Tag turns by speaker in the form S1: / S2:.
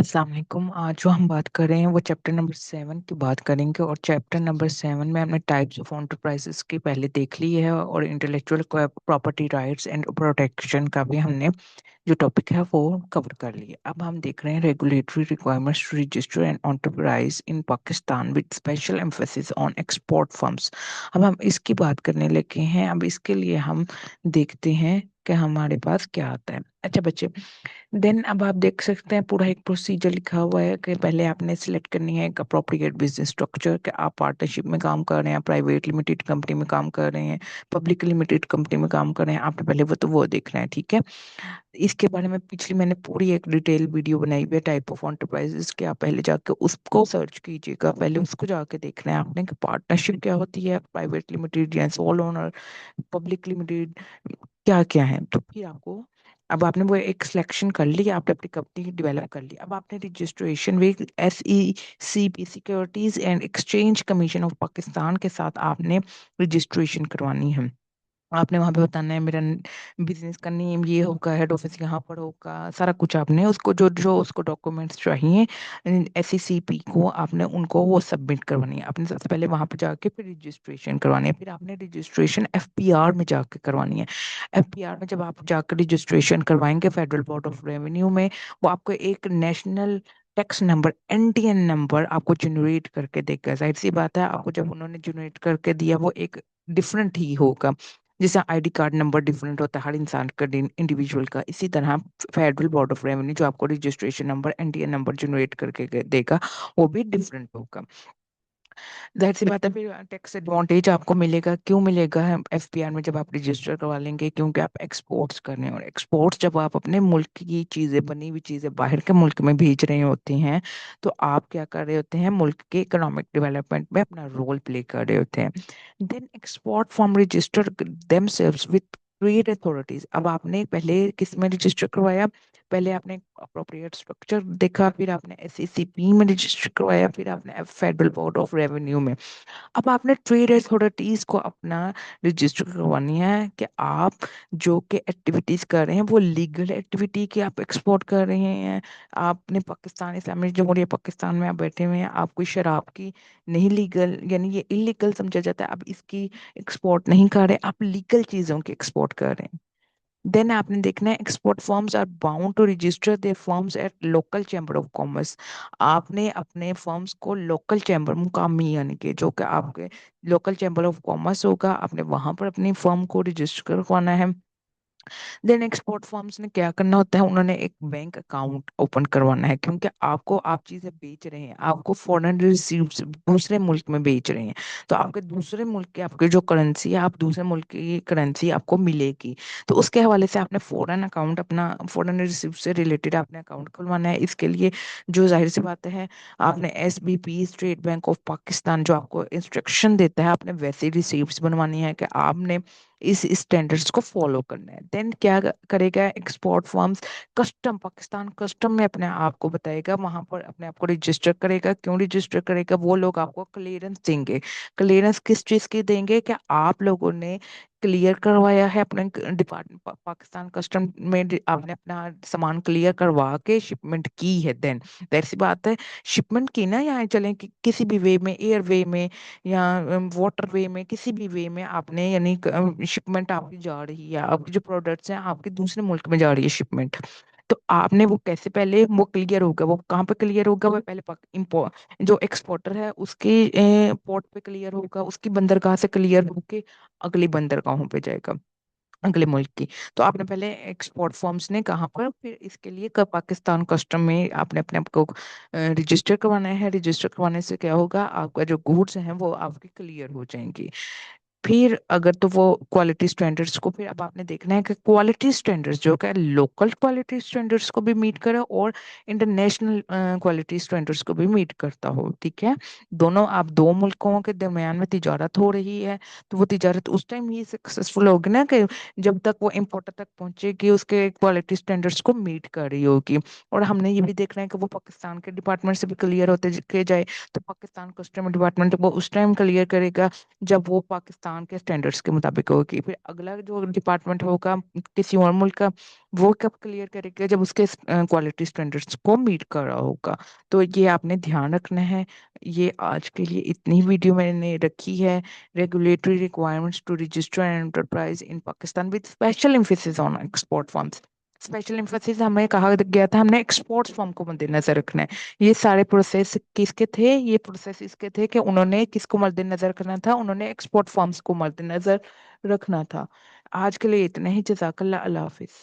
S1: अस्सलाम वालेकुम। आज जो हम बात कर रहे हैं वो चैप्टर नंबर 7 की बात करेंगे, और चैप्टर नंबर 7 में हमने टाइप्स ऑफ एंटरप्राइजेस की पहले देख ली है, और intellectual property rights and protection का भी हमने जो टॉपिक है वो कवर कर लिया। अब हम देख रहे हैं regulatory requirements to register an enterprise in Pakistan with special emphasis on export firms. अब हम इसकी बात करने लगे हैं। अब इसके लिए हम देखते हैं कि हमारे पास क्या आता है। अच्छा बच्चे, देन अब आप देख सकते हैं पूरा एक प्रोसीजर लिखा हुआ है कि पहले आपने सिलेक्ट करनी है एक अप्रोप्रिएट बिजनेस स्ट्रक्चर, कि आप पार्टनरशिप में काम कर रहे हैं, प्राइवेट लिमिटेड कंपनी में काम कर रहे हैं, पब्लिक लिमिटेड कंपनी में काम कर रहे हैं। आपने पहले वो देखना है, ठीक है। इसके बारे में पिछली मैंने पूरी एक डिटेल वीडियो बनाई हुई है टाइप ऑफ एंटरप्राइजेस के, आप पहले जाके उसको सर्च कीजिएगा, पहले उसको जाके देखना है आपने कि पार्टनरशिप क्या होती है, प्राइवेट लिमिटेड या सोल ओनर, पब्लिक लिमिटेड, क्या क्या है। तो फिर आपको, अब आपने वो एक सिलेक्शन कर ली, आपने अपनी कंपनी डेवलप कर ली, अब आपने registration with SECP securities and exchange commission of Pakistan के साथ आपने रजिस्ट्रेशन करवानी है। आपने वहां पे बताना है मेरा बिजनेस का नेम ये होगा, हेड ऑफिस यहाँ पर होगा, सारा कुछ आपने उसको जो जो उसको डॉक्यूमेंट्स चाहिए SECP को, आपने उनको वो सबमिट करवानी है। आपने सबसे पहले वहां पे जाके फिर रजिस्ट्रेशन करवानी है, फिर आपने रजिस्ट्रेशन FPR में जाके करवानी है। FPR में जब आप जाकर रजिस्ट्रेशन करवाएंगे फेडरल बोर्ड ऑफ रेवेन्यू में, वो आपको एक national tax number NTN number आपको जनरेट करके देगा। जाहिर सी बात है, आपको जब उन्होंने जनरेट करके दिया वो एक डिफरेंट ही होगा। जैसे ID कार्ड नंबर डिफरेंट होता है हर इंसान का, इंडिविजुअल का, इसी तरह फेडरल बोर्ड ऑफ रेवेन्यू जो आपको registration number NTN number generate करके देगा वो भी डिफरेंट होगा। जाहिर सी बात है, फिर टैक्स एडवांटेज आपको मिलेगा। क्यों मिलेगा FPR में जब आप रजिस्टर करवा लेंगे? क्योंकि आप एक्सपोर्ट्स कर रहे हैं, और एक्सपोर्ट्स जब आप अपने मुल्क की चीजें, बनी हुई चीजें बाहर के मुल्क में भेज रहे होते हैं, तो आप क्या कर रहे होते हैं? मुल्क के इकोनॉमिक डेवलपमेंट में अपना रोल प्ले कर रहे होते हैं। Then export firms register themselves with trade authorities. अब आपने पहले किस में रजिस्टर करवाया? पहले आपने अप्रोप्रिएट स्ट्रक्चर देखा, फिर आपने SECP में रजिस्टर करवाया, फिर आपने फेडरल बोर्ड ऑफ रेवेन्यू में। अब आपने ट्रेड अथॉरिटीज को अपना रजिस्टर करवानी है कि आप जो कि एक्टिविटीज कर रहे हैं वो लीगल एक्टिविटी की आप एक्सपोर्ट कर रहे हैं। आपने पाकिस्तान इस्लामिक जमहूरिया पाकिस्तान में आप बैठे हुए हैं, आप कोई शराब की नहीं, लीगल यानी ये इलीगल समझा जाता है, आप इसकी एक्सपोर्ट नहीं कर रहे, आप लीगल चीजों की एक्सपोर्ट कर रहे हैं। देन आपने देखना है export firms are bound to register their firms at local chamber of commerce. आपने अपने फर्म्स को लोकल चैम्बर, मुकामी यानी कि जो कि आपके लोकल चैम्बर ऑफ कॉमर्स होगा, आपने वहां पर अपनी फर्म को रजिस्टर करवाना है। देन एक्सपोर्ट फर्म्स ने क्या करना होता है? उन्होंने एक बैंक अकाउंट ओपन करवाना है, क्योंकि आपको, आप चीजें बेच रहे हैं, आपको फॉरेन रिसीव्स दूसरे मुल्क में बेच रहे हैं, तो आपके दूसरे मुल्क के आपके जो करेंसी है, आप दूसरे मुल्क की करेंसी आपको मिलेगी। तो उसके हवाले से आपने फॉरेन अकाउंट, अपना फॉरेन रिसीव से रिलेटेड आपने अकाउंट खुलवाना है। इसके लिए जो जाहिर सी बात है, आपने SBP state bank of Pakistan जो आपको इंस्ट्रक्शन देता है, आपने वैसे रिसीप्ट बनवानी है कि आपने इस स्टैंडर्ड्स को फॉलो करना है। देन क्या करेगा export firms? Custom, Pakistan custom में अपने आप को बताएगा, वहां पर अपने आप को रजिस्टर करेगा। क्यों रजिस्टर करेगा? वो लोग आपको क्लियरेंस देंगे। क्लियरेंस किस चीज की देंगे? कि आप लोगों ने क्लियर करवाया है अपने डिपार्टमेंट, पाकिस्तान कस्टम में आपने अपना सामान क्लियर करवा के शिपमेंट की है। देन देर सी बात है, शिपमेंट की ना, यहाँ चलें कि किसी भी वे में, एयर वे में या वाटर वे में, किसी भी वे में आपने, यानी शिपमेंट आपकी जा रही है, आपके जो प्रोडक्ट्स हैं आपके दूसरे मुल्क में जा रही है शिपमेंट, तो आपने वो कैसे, पहले वो क्लियर होगा? वो कहाँ पे क्लियर होगा? वो पहले जो एक्सपोर्टर है उसके पोर्ट पे क्लियर होगा, उसकी बंदरगाह से क्लियर होके अगली बंदरगाहों पे जाएगा, अगले मुल्क की। तो आपने पहले एक्सपोर्ट फॉर्म्स ने कहाँ पर, फिर इसके लिए पाकिस्तान कस्टम में आपने अपने आप को रजिस्टर करवाना है। रजिस्टर करवाने से क्या होगा? आपका जो गुड्स हैं वो आपके क्लियर हो जाएंगी। फिर अगर तो वो क्वालिटी स्टैंडर्ड्स को, फिर अब आपने देखना है कि क्वालिटी स्टैंडर्ड्स जो क्या लोकल क्वालिटी स्टैंडर्ड्स को भी मीट करे और इंटरनेशनल क्वालिटी स्टैंडर्ड्स को भी मीट करता हो, ठीक है। दोनों, आप दो मुल्कों के दरमियान में तिजारत हो रही है, तो वो तिजारत उस टाइम ही सक्सेसफुल होगी ना कि जब तक वो इम्पोर्टर तक पहुंचेगी, उसके क्वालिटी स्टैंडर्ड्स को मीट कर रही होगी। और हमने ये भी देखना है कि वो पाकिस्तान के डिपार्टमेंट से भी क्लियर होते के जाए, तो पाकिस्तान कस्टम डिपार्टमेंट वो उस टाइम क्लियर करेगा जब वो पाकिस्तान پاکستان کے اسٹینڈرڈس کے مطابق ہوگی. پھر اگلا جو ڈپارٹمنٹ ہوگا کسی اور ملک کا، وہ کب کلیئر کرے گا؟ جب اس کے کوالٹی اسٹینڈرڈس کو میٹ کر رہا ہوگا. تو یہ آپ نے دھیان رکھنا ہے. یہ آج کے لیے اتنی ویڈیو میں نے رکھی ہے. Regulatory requirements to register an enterprise in Pakistan with special emphasis on export firms. Special emphasis ہمیں کہا گیا تھا ہم نے ایکسپورٹ فارم کو مد نظر رکھنا ہے. یہ سارے پروسیس کس کے تھے؟ یہ پروسیس اس کے تھے کہ انہوں نے کس کو مد نظر رکھنا تھا؟ انہوں نے ایکسپورٹ فارمس کو مد نظر رکھنا تھا. آج کے لیے اتنا ہی. جزاک اللہ. اللہ حافظ.